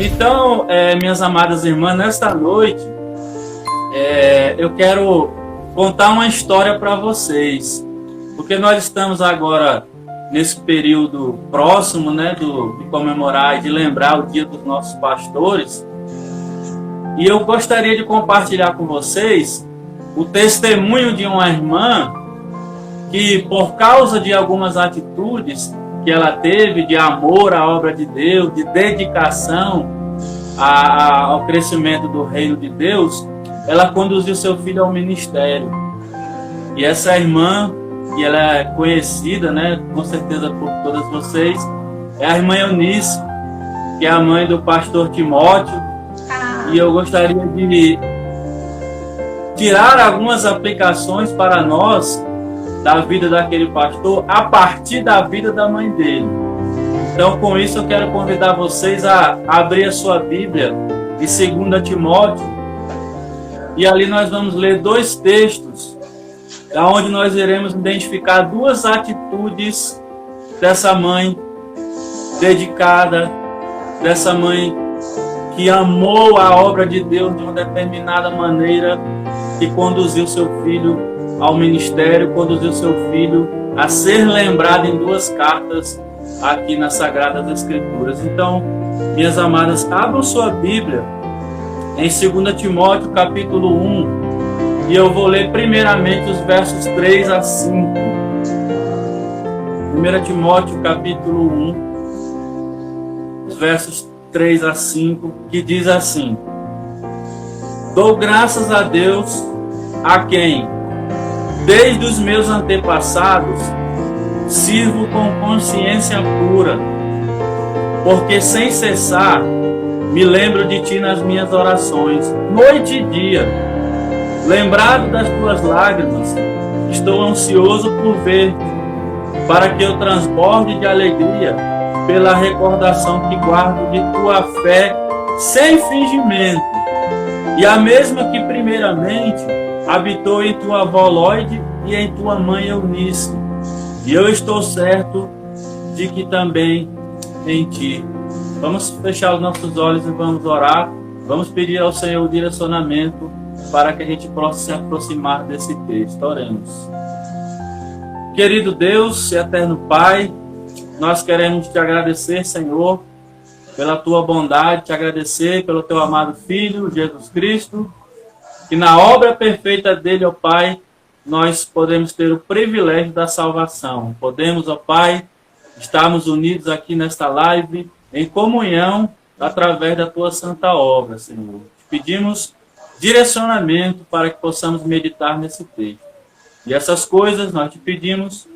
Então, minhas amadas irmãs, nesta noite, eu quero contar uma história para vocês, porque nós estamos agora nesse período próximo, né, de comemorar e de lembrar o Dia dos Nossos Pastores, e eu gostaria de compartilhar com vocês o testemunho de uma irmã que, por causa de algumas atitudes que ela teve de amor à obra de Deus, de dedicação ao crescimento do reino de Deus, ela conduziu seu filho ao ministério. E essa irmã, que ela é conhecida, né, com certeza por todas vocês, é a irmã Eunice, que é a mãe do pastor Timóteo. E eu gostaria de tirar algumas aplicações para nós da vida daquele pastor a partir da vida da mãe dele. Então, com isso, eu quero convidar vocês a abrir a sua Bíblia em 2 Timóteo, e ali nós vamos ler dois textos, onde nós iremos identificar duas atitudes dessa mãe dedicada, dessa mãe que amou a obra de Deus de uma determinada maneira, que conduziu seu filho ao ministério, conduziu seu filho a ser lembrado em duas cartas aqui nas Sagradas Escrituras. Então, minhas amadas, abram sua Bíblia em 2 Timóteo capítulo 1, e eu vou ler primeiramente os versos 3 a 5. 1 Timóteo capítulo 1, os versos 3 a 5, que diz assim: Dou graças a Deus, a quem, desde os meus antepassados, sirvo com consciência pura, porque sem cessar me lembro de ti nas minhas orações, noite e dia. Lembrado das tuas lágrimas, estou ansioso por ver-te, para que eu transborde de alegria pela recordação que guardo de tua fé sem fingimento, e a mesma que primeiramente habitou em tua avó Lóide e em tua mãe Eunice, e eu estou certo de que também em ti. Vamos fechar os nossos olhos e vamos orar. Vamos pedir ao Senhor o direcionamento para que a gente possa se aproximar desse texto. Oremos. Querido Deus e eterno Pai, nós queremos te agradecer, Senhor, pela tua bondade, te agradecer pelo teu amado Filho, Jesus Cristo, que na obra perfeita dele, ó Pai, nós podemos ter o privilégio da salvação. Podemos, ó Pai, estarmos unidos aqui nesta live, em comunhão, através da tua santa obra, Senhor. Te pedimos direcionamento para que possamos meditar nesse texto. E essas coisas nós te pedimos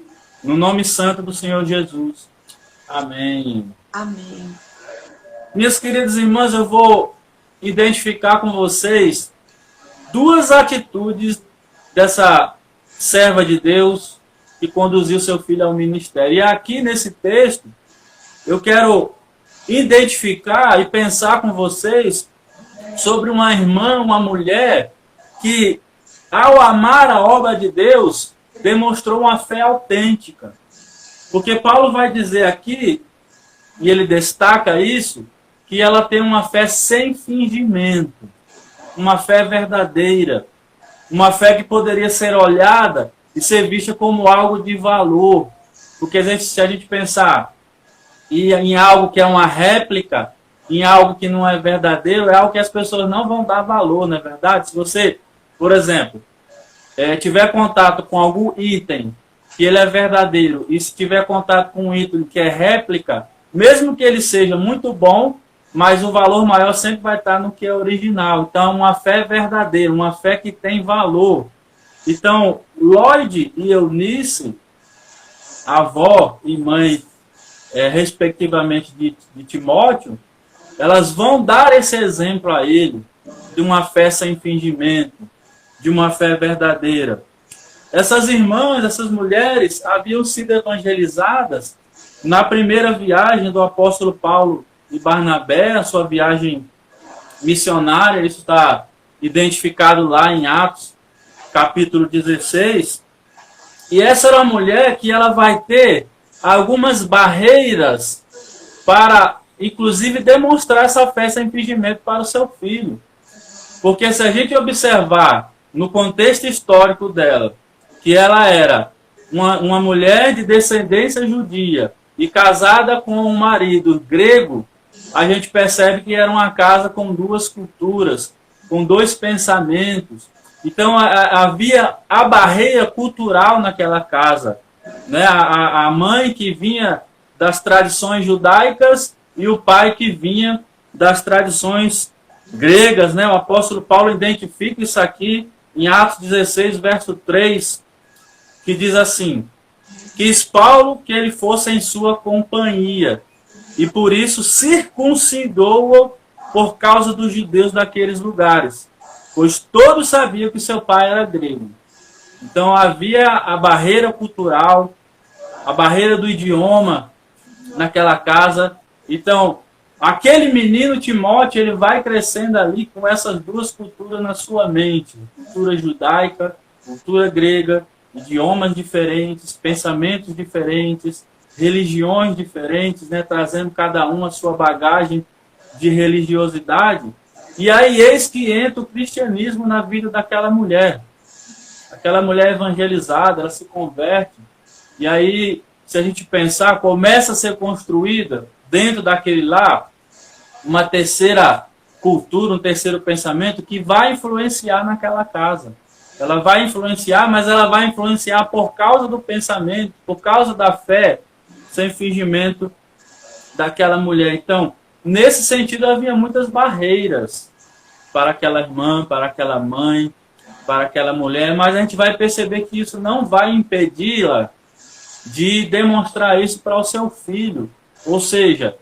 no nome santo do Senhor Jesus. Amém. Amém. Minhas queridas irmãs, eu vou identificar com vocês duas atitudes dessa serva de Deus que conduziu seu filho ao ministério. E aqui nesse texto, eu quero identificar e pensar com vocês sobre uma irmã, uma mulher que, ao amar a obra de Deus, demonstrou uma fé autêntica. Porque Paulo vai dizer aqui, e ele destaca isso, que ela tem uma fé sem fingimento, uma fé verdadeira, uma fé que poderia ser olhada e ser vista como algo de valor. Porque se a gente pensar em algo que é uma réplica, em algo que não é verdadeiro, é algo que as pessoas não vão dar valor, não é verdade? Se você, por exemplo, tiver contato com algum item que ele é verdadeiro, e se tiver contato com um item que é réplica, mesmo que ele seja muito bom, mas o valor maior sempre vai estar no que é original. Então, uma fé verdadeira, uma fé que tem valor. Então, Lóide e Eunice, avó e mãe, respectivamente, de Timóteo, elas vão dar esse exemplo a ele, de uma fé sem fingimento, de uma fé verdadeira. Essas irmãs, essas mulheres, haviam sido evangelizadas na primeira viagem do apóstolo Paulo e Barnabé, a sua viagem missionária. Isso está identificado lá em Atos, capítulo 16. E essa era uma mulher que ela vai ter algumas barreiras para inclusive, demonstrar essa fé sem fingimento para o seu filho. Porque se a gente observar no contexto histórico dela, que ela era uma mulher de descendência judia e casada com um marido grego, a gente percebe que era uma casa com duas culturas, com dois pensamentos. Então havia a barreira cultural naquela casa, né? A mãe que vinha das tradições judaicas e o pai que vinha das tradições gregas, né? O apóstolo Paulo identifica isso aqui em Atos 16, verso 3, que diz assim: quis Paulo que ele fosse em sua companhia, e por isso circuncidou-o por causa dos judeus daqueles lugares, pois todos sabiam que seu pai era grego. Então havia a barreira cultural, a barreira do idioma naquela casa. Então, aquele menino Timóteo, ele vai crescendo ali com essas duas culturas na sua mente. Cultura judaica, cultura grega, idiomas diferentes, pensamentos diferentes, religiões diferentes, né, trazendo cada um a sua bagagem de religiosidade. E aí eis que entra o cristianismo na vida daquela mulher. Aquela mulher evangelizada, ela se converte. E aí, se a gente pensar, começa a ser construída dentro daquele lar uma terceira cultura, um terceiro pensamento que vai influenciar naquela casa. Ela vai influenciar, mas ela vai influenciar por causa do pensamento, por causa da fé, sem fingimento daquela mulher. Então, nesse sentido, havia muitas barreiras para aquela irmã, para aquela mãe, para aquela mulher, mas a gente vai perceber que isso não vai impedi-la de demonstrar isso para o seu filho. Ou seja,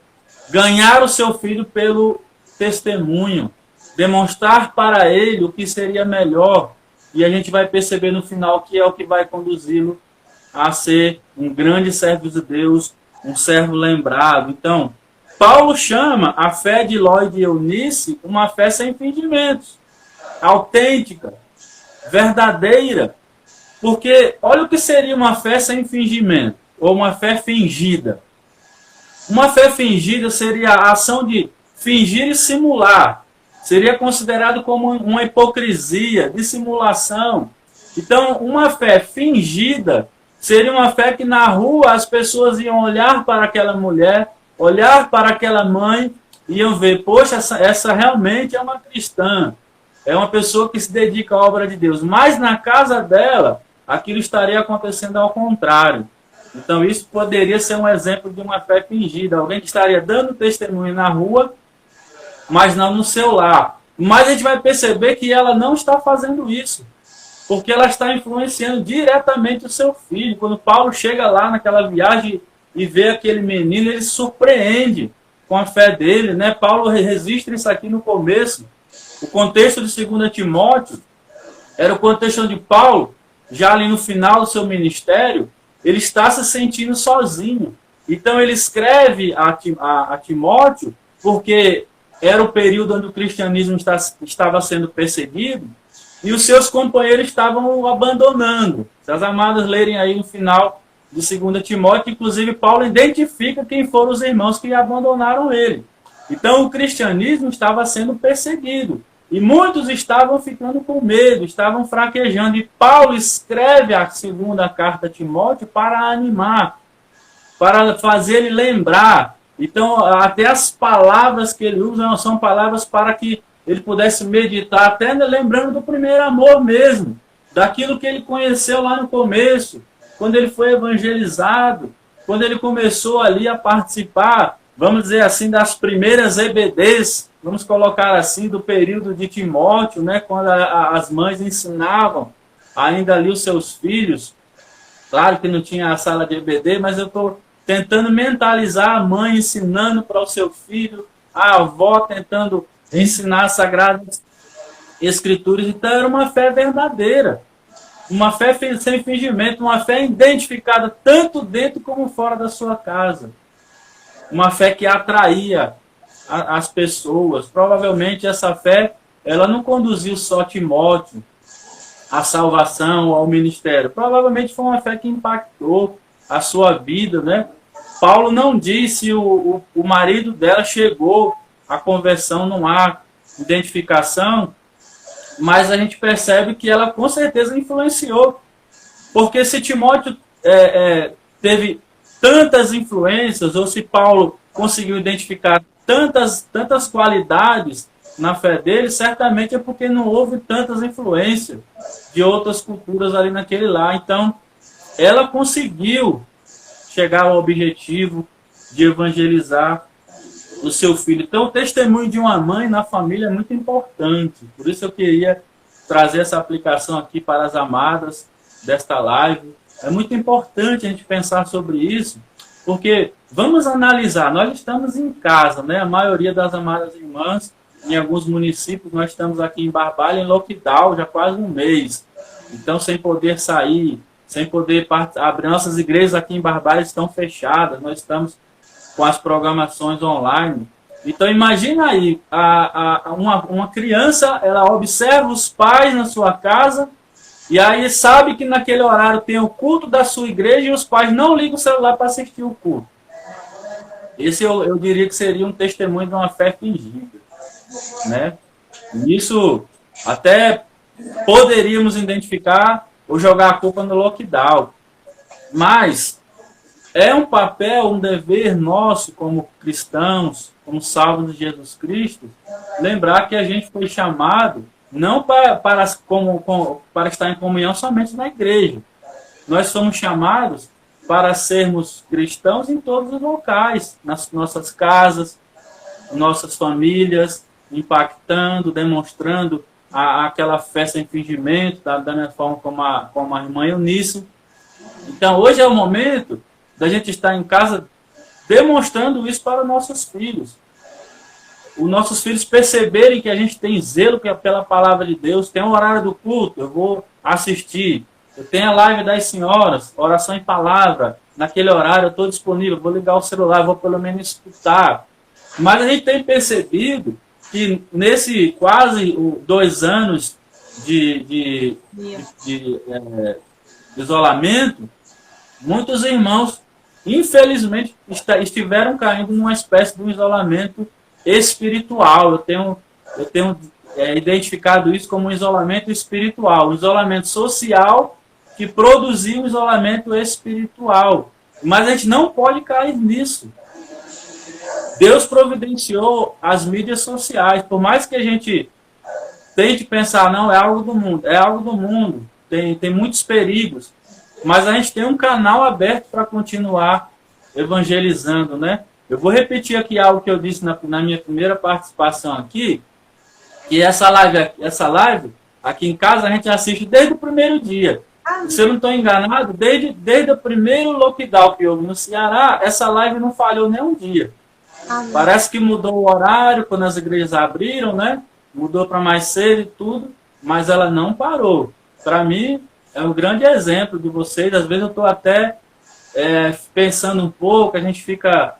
ganhar o seu filho pelo testemunho, demonstrar para ele o que seria melhor. E a gente vai perceber no final que é o que vai conduzi-lo a ser um grande servo de Deus, um servo lembrado. Então, Paulo chama a fé de Ló e de Eunice uma fé sem fingimentos, autêntica, verdadeira. Porque olha o que seria uma fé sem fingimento, ou uma fé fingida. Uma fé fingida seria a ação de fingir e simular. Seria considerado como uma hipocrisia, dissimulação. Então, uma fé fingida seria uma fé que na rua as pessoas iam olhar para aquela mulher, olhar para aquela mãe, e iam ver, poxa, essa realmente é uma cristã, é uma pessoa que se dedica à obra de Deus. Mas na casa dela, aquilo estaria acontecendo ao contrário. Então, isso poderia ser um exemplo de uma fé fingida. Alguém que estaria dando testemunho na rua, mas não no seu lar. Mas a gente vai perceber que ela não está fazendo isso, porque ela está influenciando diretamente o seu filho. Quando Paulo chega lá naquela viagem e vê aquele menino, ele se surpreende com a fé dele, né? Paulo registra isso aqui no começo. O contexto de 2 Timóteo era o contexto onde Paulo, já ali no final do seu ministério, ele está se sentindo sozinho. Então ele escreve a Timóteo, porque era o período onde o cristianismo estava sendo perseguido, e os seus companheiros estavam o abandonando. Se as amadas lerem aí no final de 2 Timóteo, inclusive Paulo identifica quem foram os irmãos que abandonaram ele. Então o cristianismo estava sendo perseguido, e muitos estavam ficando com medo, estavam fraquejando, e Paulo escreve a segunda carta a Timóteo para animar, para fazer ele lembrar. Então, até as palavras que ele usa são palavras para que ele pudesse meditar, até lembrando do primeiro amor mesmo, daquilo que ele conheceu lá no começo, quando ele foi evangelizado, quando ele começou ali a participar, vamos dizer assim, das primeiras EBDs, vamos colocar assim, do período de Timóteo, né, quando as mães ensinavam ainda ali os seus filhos. Claro que não tinha a sala de EBD, mas eu estou tentando mentalizar a mãe ensinando para o seu filho, a avó tentando ensinar as Sagradas Escrituras. Então era uma fé verdadeira, uma fé sem fingimento, uma fé identificada tanto dentro como fora da sua casa. Uma fé que atraía as pessoas. Provavelmente essa fé, ela não conduziu só Timóteo à salvação, ao ministério. Provavelmente foi uma fé que impactou a sua vida, né? Paulo não diz se o marido dela chegou à conversão, não há identificação, mas a gente percebe que ela com certeza influenciou. Porque se Timóteo teve tantas influências, ou se Paulo conseguiu identificar tantas qualidades na fé dele, certamente é porque não houve tantas influências de outras culturas ali naquele lá. Então, ela conseguiu chegar ao objetivo de evangelizar o seu filho. Então, o testemunho de uma mãe na família é muito importante. Por isso eu queria trazer essa aplicação aqui para as amadas desta live. É muito importante a gente pensar sobre isso, porque vamos analisar, nós estamos em casa, né? A maioria das amadas irmãs, em alguns municípios, nós estamos aqui em Barbalha em lockdown já quase um mês. Então, sem poder sair, sem poder abrir, nossas igrejas aqui em Barbalha estão fechadas, nós estamos com as programações online. Então, imagina aí, uma criança, ela observa os pais na sua casa, e aí sabe que naquele horário tem o culto da sua igreja e os pais não ligam o celular para assistir o culto. Esse eu diria que seria um testemunho de uma fé fingida, né? Isso até poderíamos identificar ou jogar a culpa no lockdown. Mas é um papel, um dever nosso como cristãos, como salvos de Jesus Cristo, lembrar que a gente foi chamado não para estar em comunhão somente na igreja. Nós somos chamados para sermos cristãos em todos os locais, nas nossas casas, nossas famílias, impactando, demonstrando aquela fé sem fingimento, da mesma forma como a irmã Eunice. Então, hoje é o momento da gente estar em casa demonstrando isso para os nossos filhos. Os nossos filhos perceberem que a gente tem zelo pela palavra de Deus, tem um horário do culto, eu vou assistir. Eu tenho a live das senhoras, oração em palavra, naquele horário eu estou disponível, vou ligar o celular, vou pelo menos escutar. Mas a gente tem percebido que nesse quase 2 anos de isolamento, muitos irmãos, infelizmente, estiveram caindo numa espécie de um isolamento espiritual. Eu tenho identificado isso como um isolamento espiritual, um isolamento social que produziu um isolamento espiritual. Mas a gente não pode cair nisso. Deus providenciou as mídias sociais. Por mais que a gente tente pensar, não, é algo do mundo. É algo do mundo. Tem muitos perigos. Mas a gente tem um canal aberto para continuar evangelizando, né? Eu vou repetir aqui algo que eu disse na minha primeira participação aqui, que essa live, aqui em casa, a gente assiste desde o primeiro dia. Se eu não estou enganado, desde o primeiro lockdown que houve no Ceará, essa live não falhou nem um dia. Amém. Parece que mudou o horário quando as igrejas abriram, né? Mudou para mais cedo e tudo, mas ela não parou. Para mim, é um grande exemplo de vocês. Às vezes eu estou até pensando um pouco, a gente fica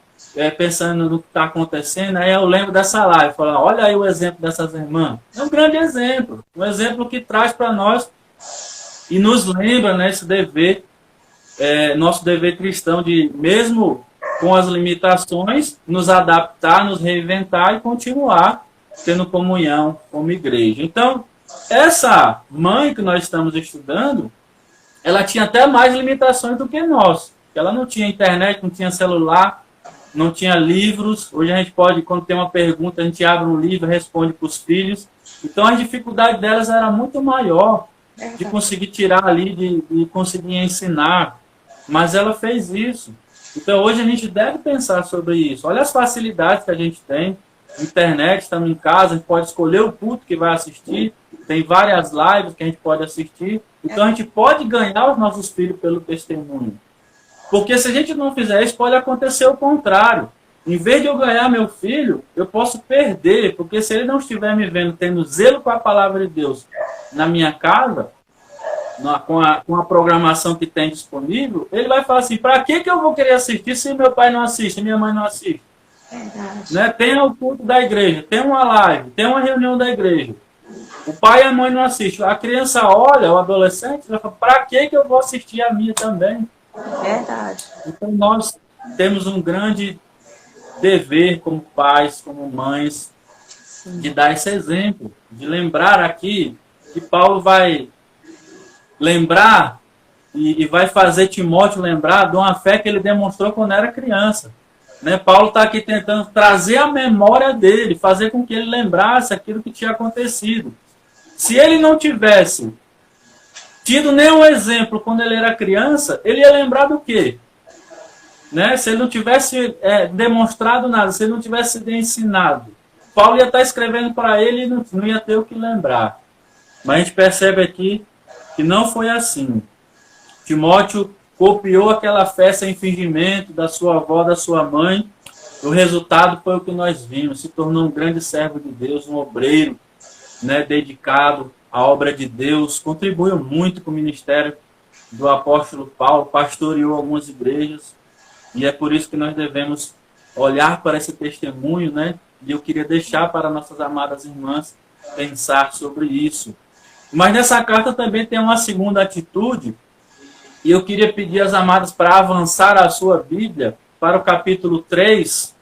pensando no que está acontecendo, aí eu lembro dessa live, falando, olha aí o exemplo dessas irmãs. É um grande exemplo, um exemplo que traz para nós e nos lembra, né, esse dever, nosso dever cristão de, mesmo com as limitações, nos adaptar, nos reinventar e continuar tendo comunhão como igreja. Então, essa mãe que nós estamos estudando, ela tinha até mais limitações do que nós. Ela não tinha internet, não tinha celular, não tinha livros. Hoje a gente pode, quando tem uma pergunta, a gente abre um livro e responde para os filhos. Então a dificuldade delas era muito maior de conseguir tirar ali, de conseguir ensinar. Mas ela fez isso. Então hoje a gente deve pensar sobre isso. Olha as facilidades que a gente tem. Internet, estamos em casa, a gente pode escolher o culto que vai assistir. Tem várias lives que a gente pode assistir. Então a gente pode ganhar os nossos filhos pelo testemunho. Porque se a gente não fizer isso, pode acontecer o contrário. Em vez de eu ganhar meu filho, eu posso perder. Porque se ele não estiver me vendo tendo zelo com a palavra de Deus na minha casa, com a programação que tem disponível, ele vai falar assim, para que eu vou querer assistir se meu pai não assiste, minha mãe não assiste? Né? Tem o culto da igreja, tem uma live, tem uma reunião da igreja. O pai e a mãe não assistem. A criança olha, o adolescente, vai falar, para que eu vou assistir a minha também? Verdade. Então nós temos um grande dever como pais, como mães, de dar esse exemplo, de lembrar aqui que Paulo vai lembrar e vai fazer Timóteo lembrar de uma fé que ele demonstrou quando era criança. Né? Paulo está aqui tentando trazer a memória dele, fazer com que ele lembrasse aquilo que tinha acontecido. Se ele não tivesse tido nenhum exemplo quando ele era criança, ele ia lembrar do quê? Né? Se ele não tivesse demonstrado nada, se ele não tivesse sido ensinado, Paulo ia estar escrevendo para ele e não ia ter o que lembrar. Mas a gente percebe aqui que não foi assim. Timóteo copiou aquela fé sem fingimento da sua avó, da sua mãe. O resultado foi o que nós vimos. Se tornou um grande servo de Deus, um obreiro, né, dedicado à obra de Deus. Contribuiu muito com o ministério do apóstolo Paulo. Pastoreou algumas igrejas. E é por isso que nós devemos olhar para esse testemunho, né? E eu queria deixar para nossas amadas irmãs pensar sobre isso. Mas nessa carta também tem uma segunda atitude, e eu queria pedir às amadas para avançar a sua Bíblia para o capítulo 3,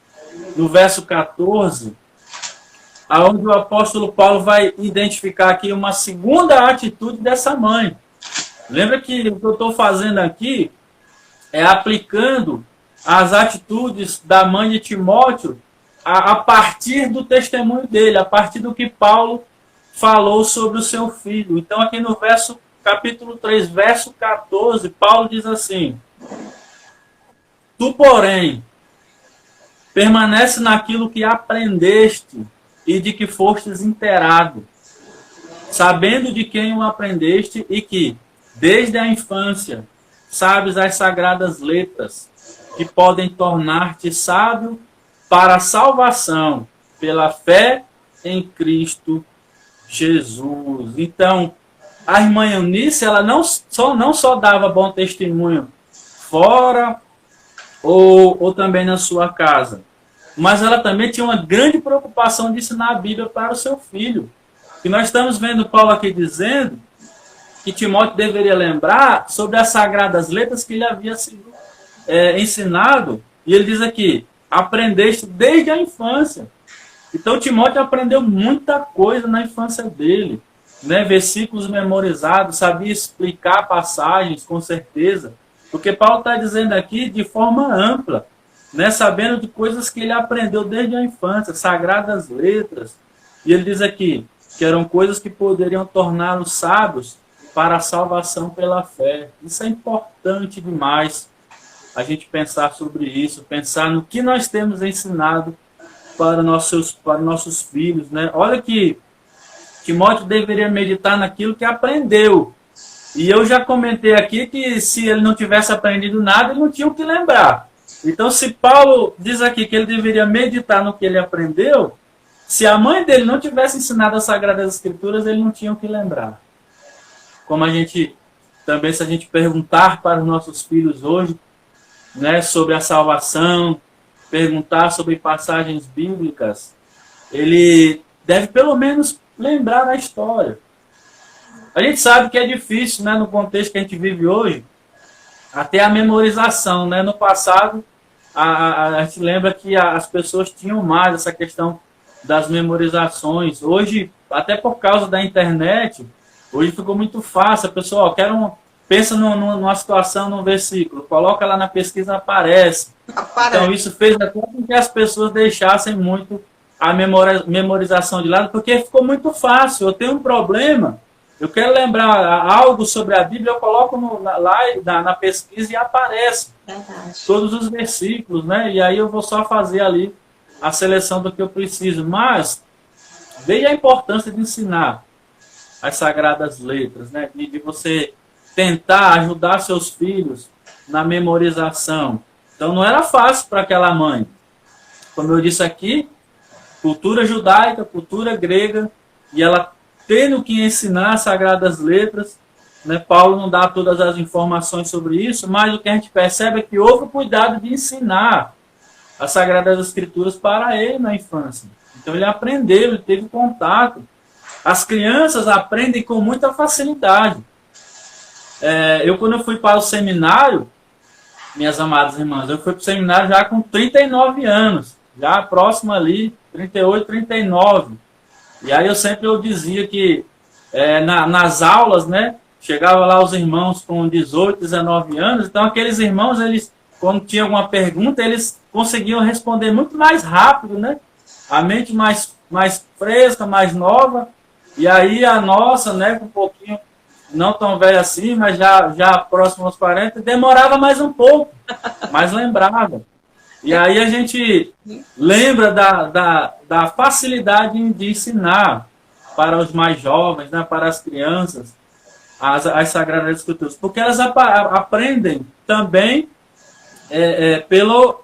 no verso 14, onde o apóstolo Paulo vai identificar aqui uma segunda atitude dessa mãe. Lembra que o que eu estou fazendo aqui é aplicando as atitudes da mãe de Timóteo a partir do testemunho dele, a partir do que Paulo falou sobre o seu filho. Então, aqui no capítulo 3, verso 14, Paulo diz assim: Tu, porém, permanece naquilo que aprendeste e de que fostes inteirado, sabendo de quem o aprendeste e que, desde a infância, sabes as sagradas letras, que podem tornar-te sábio para a salvação, pela fé em Cristo Jesus. Então, a irmã Eunice, ela não só dava bom testemunho fora ou também na sua casa, mas ela também tinha uma grande preocupação de ensinar a Bíblia para o seu filho. E nós estamos vendo Paulo aqui dizendo que Timóteo deveria lembrar sobre as sagradas letras que ele havia sido ensinado. E ele diz aqui: aprendeste desde a infância. Então Timóteo aprendeu muita coisa na infância dele, né? Versículos memorizados, sabia explicar passagens com certeza, porque Paulo está dizendo aqui de forma ampla, né? Sabendo de coisas que ele aprendeu desde a infância, sagradas letras. E ele diz aqui que eram coisas que poderiam torná-los sábios para a salvação pela fé. Isso é importante demais, a gente pensar sobre isso, pensar no que nós temos ensinado para nossos filhos, né? Olha que Timóteo deveria meditar naquilo que aprendeu. E eu já comentei aqui que se ele não tivesse aprendido nada, ele não tinha o que lembrar. Então, se Paulo diz aqui que ele deveria meditar no que ele aprendeu, se a mãe dele não tivesse ensinado as Sagradas Escrituras, ele não tinha o que lembrar. Como a gente, também se a gente perguntar para os nossos filhos hoje, né, sobre a salvação, perguntar sobre passagens bíblicas, ele deve pelo menos lembrar a história. A gente sabe que é difícil, né, no contexto que a gente vive hoje, até a memorização, né? No passado, a gente lembra que as pessoas tinham mais essa questão das memorizações. Hoje, até por causa da internet, hoje ficou muito fácil. A pessoa pensa numa situação, num versículo, coloca lá na pesquisa, aparece. Então isso fez até com que as pessoas deixassem muito a memorização de lado, porque ficou muito fácil. Eu tenho um problema, eu quero lembrar algo sobre a Bíblia, eu coloco lá na pesquisa e aparece. Verdade. Todos os versículos, né? E aí eu vou só fazer ali a seleção do que eu preciso. Mas veja a importância de ensinar as sagradas letras, né? De você tentar ajudar seus filhos na memorização. Então não era fácil para aquela mãe. Como eu disse aqui, cultura judaica, cultura grega, e ela tendo que ensinar as sagradas letras, né? Paulo não dá todas as informações sobre isso, mas o que a gente percebe é que houve o cuidado de ensinar as Sagradas Escrituras para ele na infância. Então ele aprendeu, ele teve contato. As crianças aprendem com muita facilidade. Quando eu fui para o seminário, minhas amadas irmãs, eu fui para o seminário já com 39 anos, já próximo ali, 38, 39. E aí eu dizia que nas aulas, né, chegava lá os irmãos com 18, 19 anos, então aqueles irmãos, eles, quando tinha alguma pergunta, eles conseguiam responder muito mais rápido, né? A mente mais fresca, mais nova, e aí a nossa, né, com um pouquinho, não tão velha assim, mas já próximo aos 40, demorava mais um pouco, mas lembrava. E aí a gente lembra da facilidade de ensinar para os mais jovens, né, para as crianças, as Sagradas Escrituras, porque elas aprendem também pelo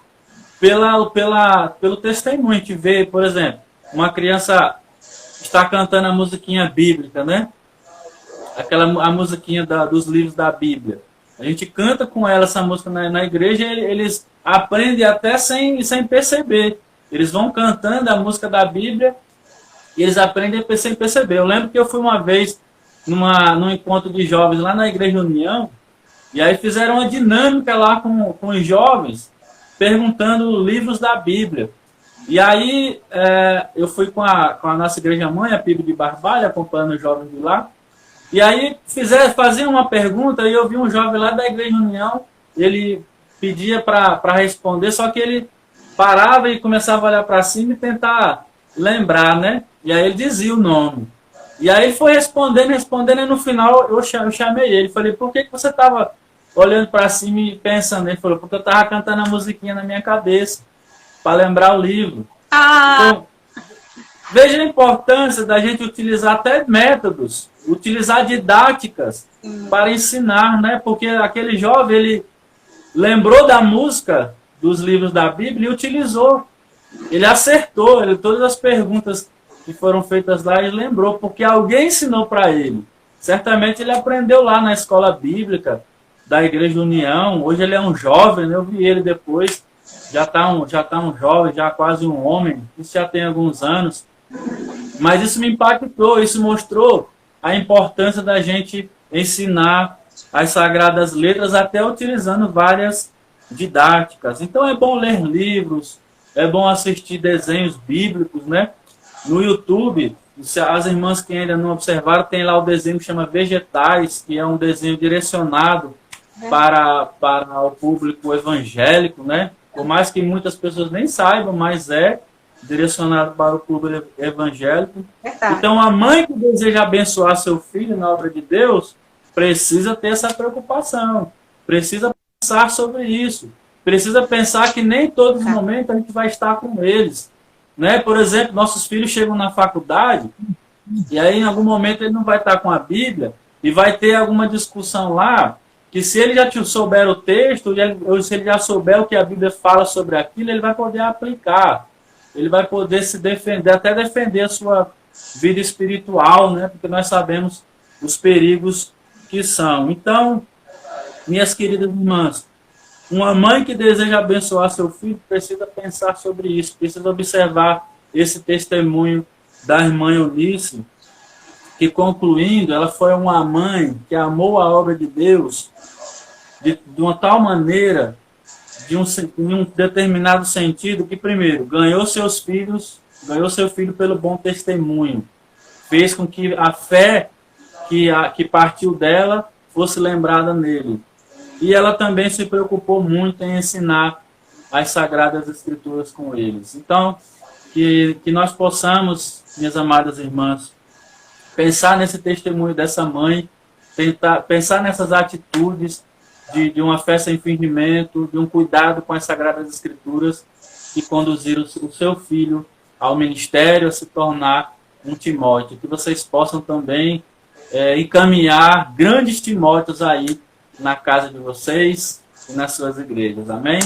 testemunho. A gente vê, por exemplo, uma criança está cantando a musiquinha bíblica, né? A musiquinha dos livros da Bíblia. A gente canta com ela essa música na igreja e eles aprendem até sem perceber. Eles vão cantando a música da Bíblia e eles aprendem sem perceber. Eu lembro que eu fui uma vez num encontro de jovens lá na Igreja União, e aí fizeram uma dinâmica lá com os jovens, perguntando livros da Bíblia. E aí eu fui com a nossa igreja mãe, a PIB de Barbalha, acompanhando os jovens de lá. E aí faziam uma pergunta e eu vi um jovem lá da Igreja União, ele pedia para responder, só que ele parava e começava a olhar para cima e tentar lembrar, né? E aí ele dizia o nome. E aí ele foi respondendo, e no final eu chamei ele. Falei, por que você estava olhando para cima e pensando? Ele falou, porque eu estava cantando a musiquinha na minha cabeça, para lembrar o livro. Então, veja a importância da gente utilizar até métodos, utilizar didáticas para ensinar, né? Porque aquele jovem, ele lembrou da música dos livros da Bíblia e utilizou. Ele acertou, todas as perguntas que foram feitas lá, ele lembrou, porque alguém ensinou para ele. Certamente ele aprendeu lá na escola bíblica da Igreja União. Hoje ele é um jovem, né? Eu vi ele depois, já tá um jovem, já quase um homem, isso já tem alguns anos. Mas isso me impactou, isso mostrou a importância da gente ensinar as Sagradas Letras, até utilizando várias didáticas. Então é bom ler livros, é bom assistir desenhos bíblicos, né? No YouTube, as irmãs que ainda não observaram, tem lá o desenho que chama Vegetais, que é um desenho direcionado para o público evangélico, né? Por mais que muitas pessoas nem saibam, mas é direcionado para o público evangélico. Então, a mãe que deseja abençoar seu filho na obra de Deus, precisa ter essa preocupação, precisa pensar sobre isso, precisa pensar que nem todos os momentos a gente vai estar com eles. Né? Por exemplo, nossos filhos chegam na faculdade e aí em algum momento ele não vai estar com a Bíblia e vai ter alguma discussão lá que se ele já souber o texto ou se ele já souber o que a Bíblia fala sobre aquilo, ele vai poder aplicar, ele vai poder se defender, até defender a sua vida espiritual, né? Porque nós sabemos os perigos que são. Então, minhas queridas irmãs, uma mãe que deseja abençoar seu filho precisa pensar sobre isso, precisa observar esse testemunho da irmã Eunice, que, concluindo, ela foi uma mãe que amou a obra de Deus de uma tal maneira, em um determinado sentido, que, primeiro, ganhou seu filho pelo bom testemunho, fez com que a fé que partiu dela fosse lembrada nele. E ela também se preocupou muito em ensinar as Sagradas Escrituras com eles. Então, que nós possamos, minhas amadas irmãs, pensar nesse testemunho dessa mãe, pensar nessas atitudes de uma fé sem fingimento, de um cuidado com as Sagradas Escrituras, e conduzir o seu filho ao ministério, a se tornar um Timóteo. Que vocês possam também encaminhar grandes Timóteos aí na casa de vocês e nas suas igrejas. Amém?